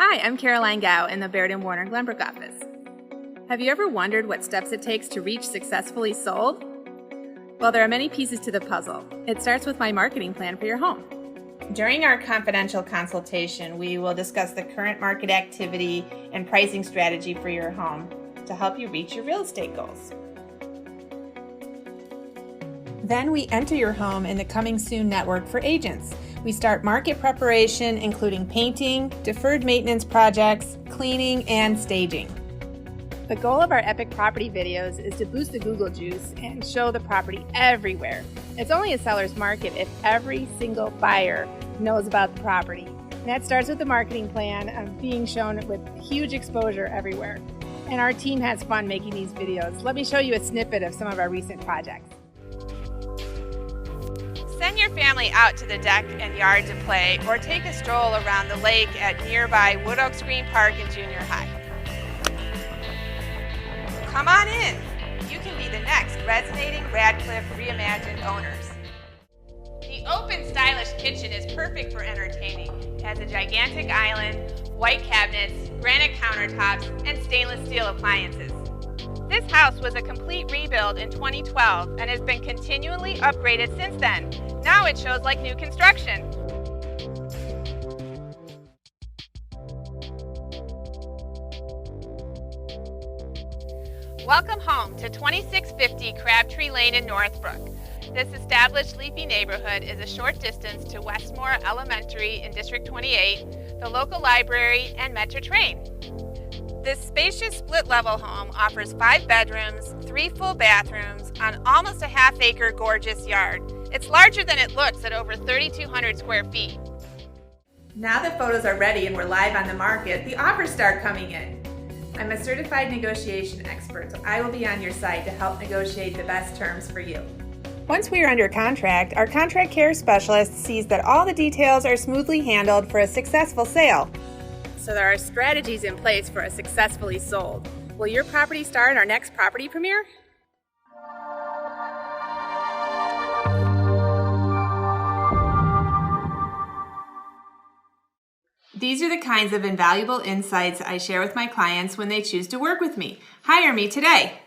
Hi, I'm Caroline Gau in the Baird and Warner Glenbrook office. Have you ever wondered what steps it takes to reach successfully sold? Well, there are many pieces to the puzzle. It starts with my marketing plan for your home. During our confidential consultation, we will discuss the current market activity and pricing strategy for your home to help you reach your real estate goals. Then we enter your home in the Coming Soon network for agents. We start market preparation, including painting, deferred maintenance projects, cleaning, and staging. The goal of our epic property videos is to boost the Google juice and show the property everywhere. It's only a seller's market if every single buyer knows about the property. And that starts with the marketing plan of being shown with huge exposure everywhere. And our team has fun making these videos. Let me show you a snippet of some of our recent projects. Send your family out to the deck and yard to play, or take a stroll around the lake at nearby Wood Oaks Green Park and Junior High. Come on in. You can be the next Resonating Radcliffe Reimagined owners. The open, stylish kitchen is perfect for entertaining. It has a gigantic island, white cabinets, granite countertops, and stainless steel appliances. This house was a complete rebuild in 2012 and has been continually upgraded since then. Now it shows like new construction. Welcome home to 2650 Crabtree Lane in Northbrook. This established leafy neighborhood is a short distance to Westmore Elementary in District 28, the local library, and Metro train. This spacious split-level home offers 5 bedrooms, 3 full bathrooms, on almost a half-acre gorgeous yard. It's larger than it looks at over 3,200 square feet. Now that photos are ready and we're live on the market, the offers start coming in. I'm a certified negotiation expert, so I will be on your side to help negotiate the best terms for you. Once we are under contract, our contract care specialist sees that all the details are smoothly handled for a successful sale. So there are strategies in place for a successfully sold. Will your property star in our next property premiere? These are the kinds of invaluable insights I share with my clients when they choose to work with me. Hire me today.